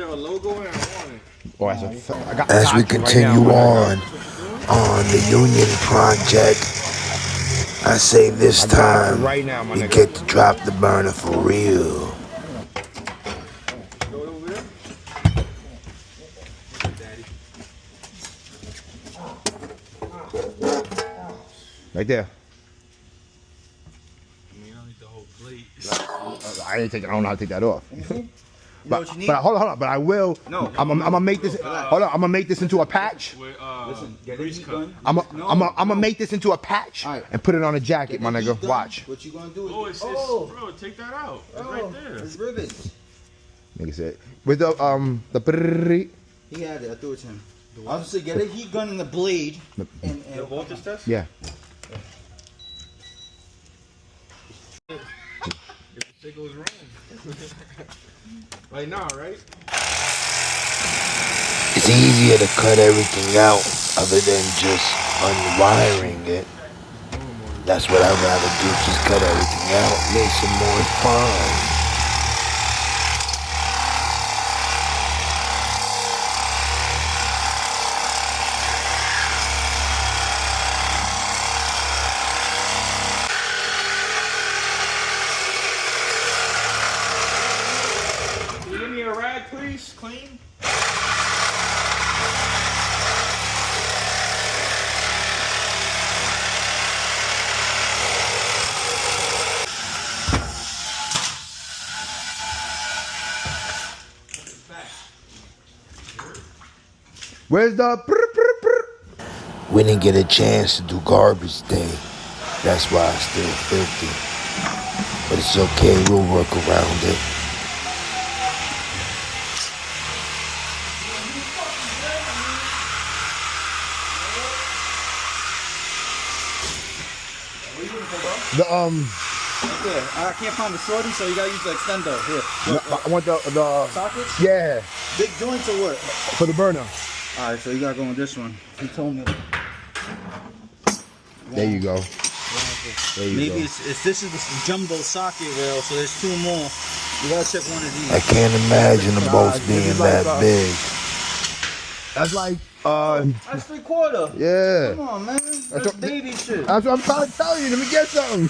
have a logo in? I want it. Oh, As we continue on the Union Project, I say this time right now, my we nigga. get to drop the burner for real. Go over there. Right there. You don't need the whole plate. I don't know how to take that off. But hold on. But I will. No. I'm gonna make this. Hold on. I'm gonna make this into a patch. Listen, get a heat gun. I'm gonna make this into a patch and put it on a jacket, my nigga. Watch. What you gonna do? Bro, take that out. It's right there. It's rivets. Nigga said with the He had it. I threw it to him. I was gonna say, get a heat gun and the blade. And The voltage test? Yeah. If the shit goes wrong. Right now, right? It's easier to cut everything out other than just unwiring it. That's what I'd rather do, just cut everything out, make some more fun. Can you give me a rag, please? Clean? Where's the? We didn't get a chance to do garbage day. That's why it's still filthy. But it's okay, we'll work around it. Okay, I can't find the shorty, so you gotta use the extender. Here. I want the Sockets? yeah Big joints or what? for the burner. Alright, so you gotta go on this one. He told me. There you go. There you Maybe go. it's this is the jumbo socket rail, so there's two more. You gotta check one of these. I can't imagine them both being that big. That's like That's 3/4. yeah. Come on, man. That's baby shit. That's what I'm trying to tell you. Let me get something.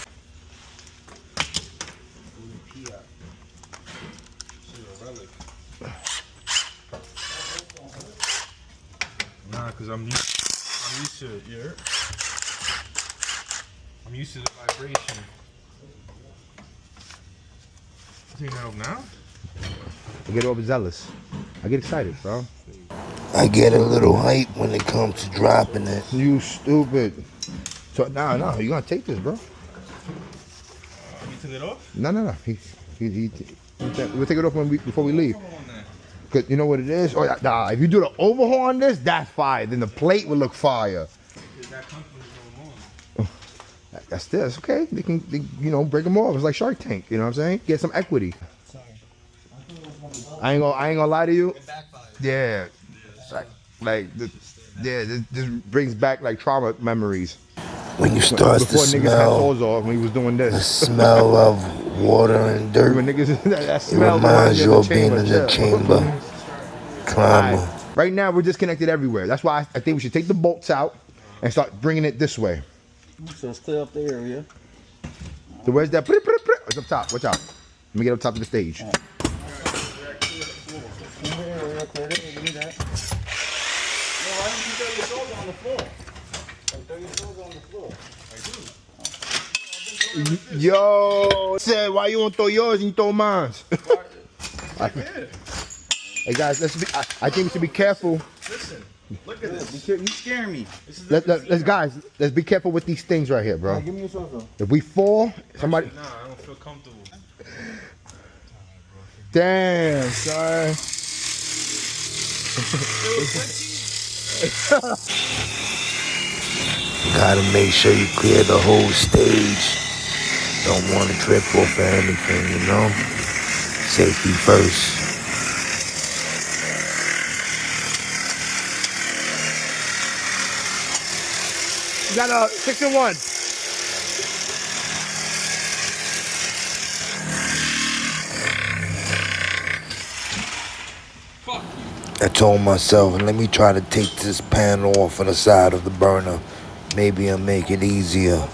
Nah, because I'm used to it, yeah? I'm used to the vibration. Take that off now? I get overzealous. I get excited, bro. I get a little hype when it comes to dropping it. You stupid. So no, you gonna take this, bro? You took it off? No. We'll take it off before we leave. Cause you know what it is? Oh, nah, if you do the overhaul on this, that's fire. Then the plate will look fire. That's this, okay? They can break them off. It's like Shark Tank. You know what I'm saying? Get some equity. I ain't gonna lie to you. Yeah, this brings back like trauma memories. When you start to Before niggas had smell clothes off when we was doing the this. smell of water and dirt, When niggas, that it smell reminds you of the being in the chamber. Climber. Right now, we're disconnected everywhere. That's why I think we should take the bolts out and start bringing it this way. So it's clear up the area. So where's that? It's up top. Watch out. Let me get up top of the stage. Yo, said why you won't throw yours and you throw mine? Hey guys, I think we should be careful. Listen, look at this. You scare me. Let's be careful with these things right here, bro. Give me your sofa. If we fall, somebody. Nah, I don't feel comfortable. Damn, son. Gotta make sure you clear the whole stage. Don't want to trip over anything, you know? Safety first. You got a 6 and 1. I told myself, let me try to take this pan off on the side of the burner. Maybe I'll make it easier.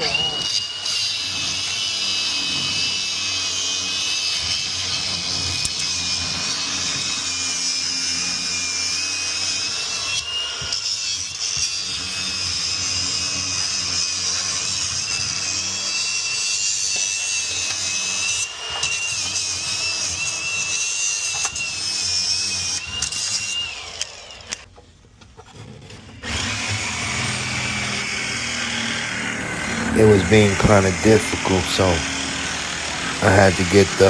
It was being kind of difficult, so I had to get the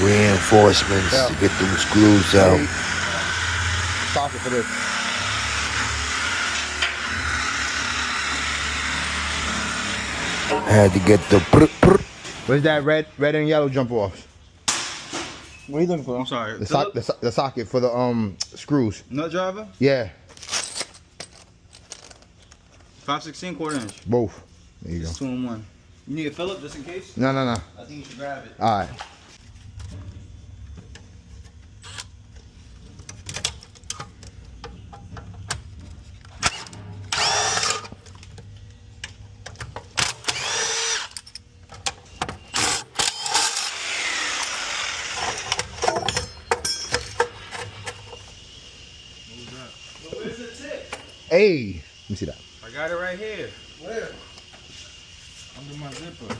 reinforcements to get those screws out. Socket for this. I had to get the Where's that red and yellow jump offs? What are you looking for? I'm sorry. The socket for the screws. Nut driver? Yeah, 5/16 1/4". both. There you go. It's 2 in 1. You need a Phillip just in case? No. I think you should grab it. All right. Where's the tip? Hey, let me see that. I got it right here. Where? Under my zipper.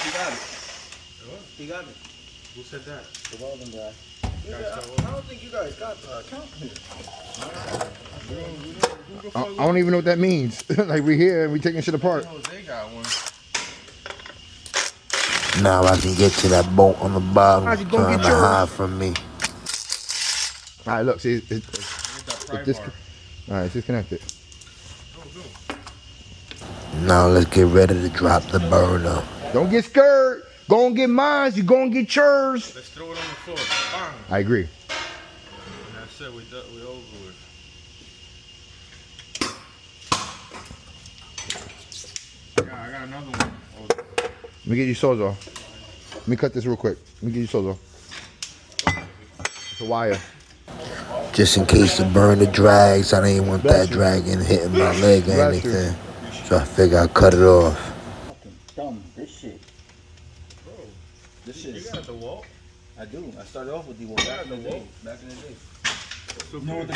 He got it. What? He got it. Who said that? The welding guy. I don't think you guys got the account here. I don't even know what that means. Like we here and we taking shit apart. Jose got one. Now I can get to that bolt on the bottom, How's he gonna trying get to yours? hide from me. All right, look, see, it's That this. pry bar. All right, it's disconnected. Now let's get ready to drop the burner. Don't get scared. Go and get mine. You go and get yours. Let's throw it on the floor. Bang. I agree. And that's it. We over with. I got another one. Oh, Let me get you saws off. Let me cut this real quick. Let me get you saws off. It's a wire. Just in case the burner drags, I didn't want Bless that you. dragging hitting my leg or Bless you. anything. So I figured I'd cut it off. Fucking dumb. This shit. bro. This shit You is. got the wall? I do. I started off with the wall back in the day. Back in the day. So You know what the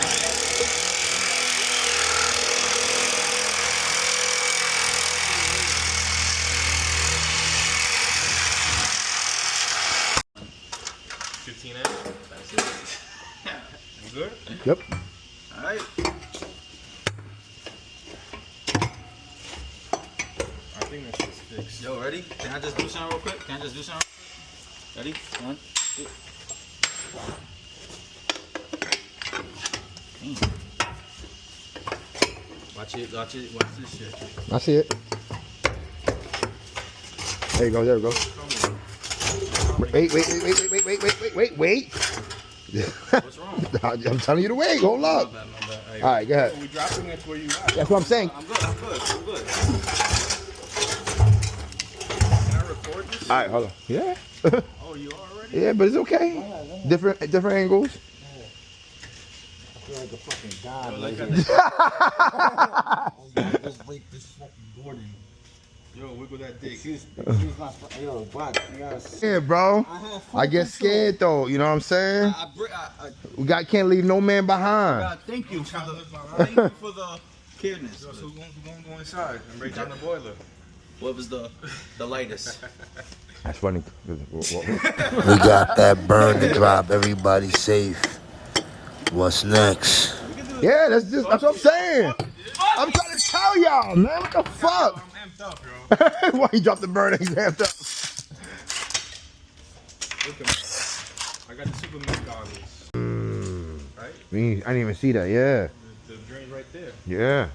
15 amps. That's it. You good? Yep. Alright. I think that shit's fixed. Yo, ready? Can I just do something real quick? Can I just do something? Ready? 1, 2. Watch it, watch it, watch this shit. I see it. There you go. There we go. Wait. What's wrong? I'm telling you to wait. Hold up. My bad. All right, go ahead. We dropping it where you at. That's what I'm saying. I'm good, I'm good, I'm good. Can I record this? All right, hold on. Yeah. Oh, you already? Yeah, but it's okay. Different angles. I feel like a fucking god. Yo, look at this. Just break this fucking Gordon. Yo, wiggle that dick. Excuse my yo, Black. You guys. Yeah, bro. I get scared though. You know what I'm saying? We can't leave no man behind. Thank you for the careness. Yo, so we're gonna go inside and break down the boiler. What was the lightest? That's funny. We got that burner drop. Everybody safe. What's next? Yeah, that's what I'm saying. I'm trying to tell y'all, man. What the fuck? I'm amped up, bro. Why he dropped the burner? He's amped up. Look at me. I got the Superman goggles. Right? I didn't even see that. Yeah. The drain's right there. Yeah.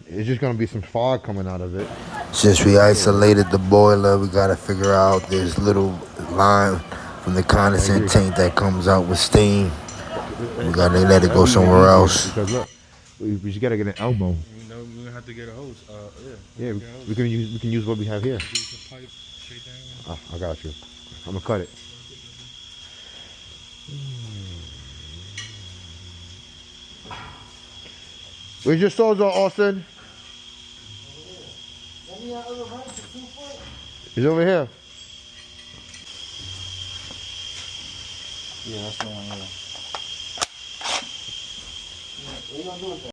It's just gonna be some fog coming out of it. Since we isolated the boiler, we gotta figure out this little line from the condensate tank that comes out with steam. We gotta let it go somewhere else. Because look, we just gotta get an elbow. You know, have to get a hose. Yeah, get a hose. we can use what we have here. Use the pipe straight down. I got you. I'm gonna cut it. Where's your sawzall, Austin? He's over here. Yeah, that's the one. Yeah. What are you gonna do with that?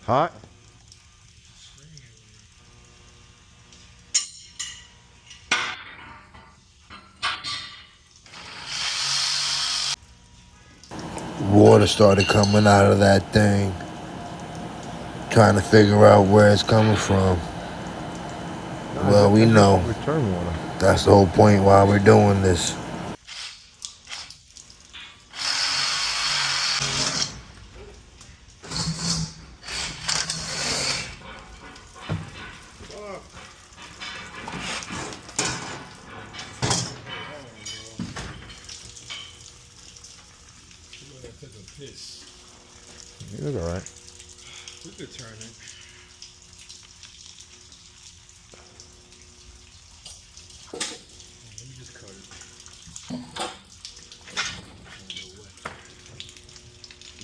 Hot? Water started coming out of that thing. Trying to figure out where it's coming from. Well, we know. Return water. That's the whole point why we're doing this. Piss. You look alright. We could turn it. Let me just cut it.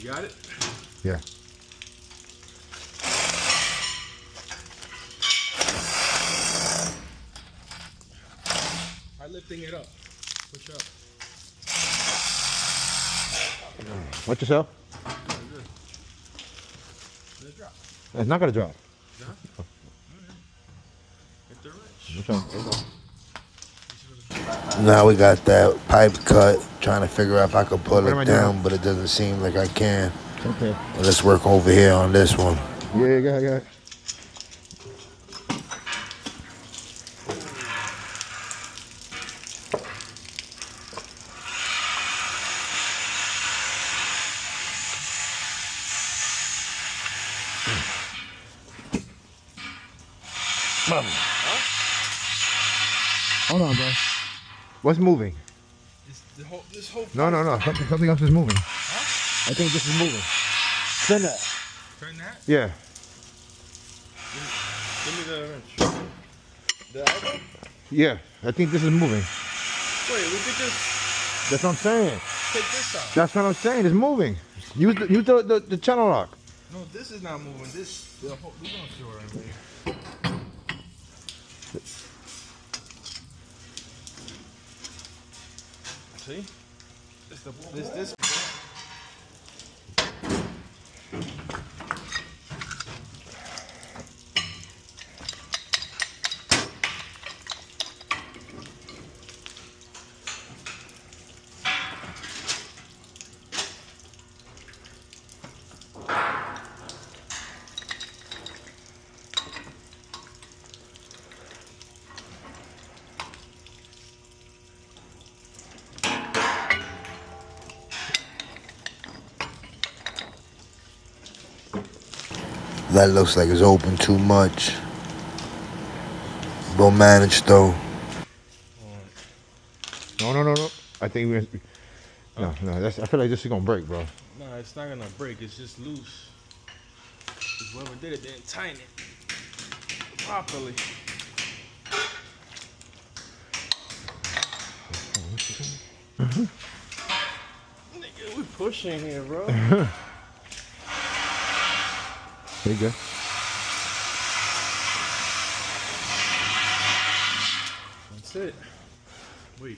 You got it? Yeah. I'm lifting it up. Push up. Watch yourself. Let it drop. It's not gonna drop. Drop? Hit the wrench. Which one? Now we got that pipe cut. Trying to figure out if I could pull What am I it doing? down, but it doesn't seem like I can. Okay. Well, let's work over here on this one. Yeah, go ahead. Hold on, bro. What's moving? This whole No. Something else is moving. Huh? I think this is moving. Turn that. Turn that? Yeah. Give me the wrench. The elbow? Yeah. I think this is moving. Wait, we could just That's what I'm saying. take this out. That's what I'm saying. It's moving. Use the channel lock. No, this is not moving. We're gonna throw it in there. See? This. That looks like it's open too much. We'll manage though. No. I think we're. No. I feel like this is gonna break, bro. No, it's not gonna break. It's just loose. Because whoever did it didn't tighten it properly. Nigga, we pushing here, bro. There you go. That's it. Wait.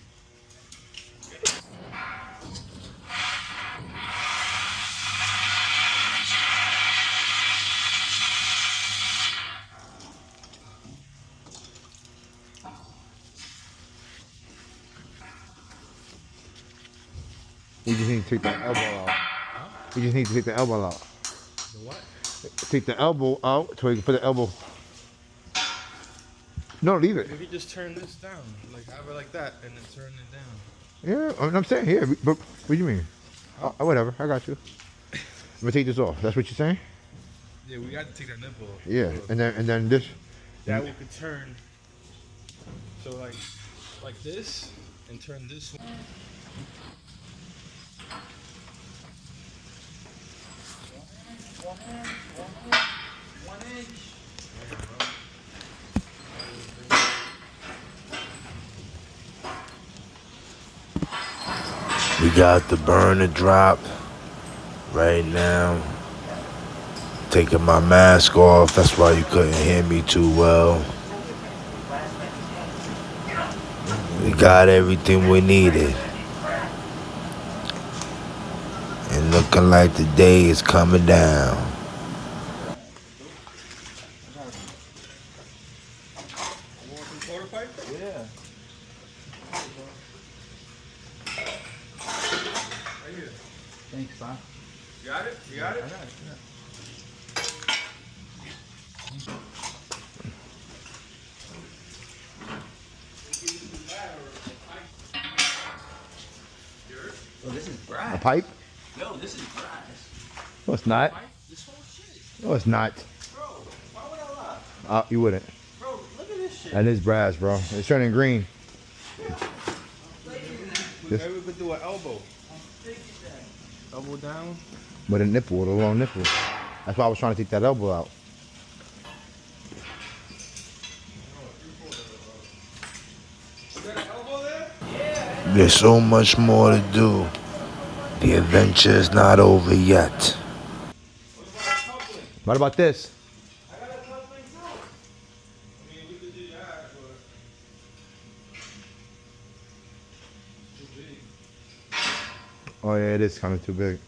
We just need to take the elbow out. We just need to take the elbow out. The what? Take the elbow out so we can put the elbow. No, leave it. If you just turn this down, like have it like that, and then turn it down. Yeah, I'm saying here. But what do you mean? Whatever, I got you. I'm gonna take this off. That's what you're saying? Yeah, we got to take that nipple off. Yeah, and then this. That we could turn. So like this, and turn this one. One inch. We got the burner drop right now. Taking my mask off. That's why you couldn't hear me too well. We got everything we needed. And looking like the day is coming down. You want some quarter pipe? Yeah. Right here. Thanks, son. You got it? You got it? I got it. Yeah. Oh, this is A brass. pipe? Yo, this is brass. No, it's not. This whole shit. No, it's not. Bro, why would I lie? You wouldn't. Bro, look at this shit. That is brass, bro. It's turning green. This- Maybe we could do an elbow. Elbow down. With a nipple, with a long nipple. That's why I was trying to take that elbow out. You got an elbow there? There's so much more to do. The adventure is not over yet. What about this? I got a coupling too. I mean, we could do that, but too big. Oh yeah, it is kind of too big.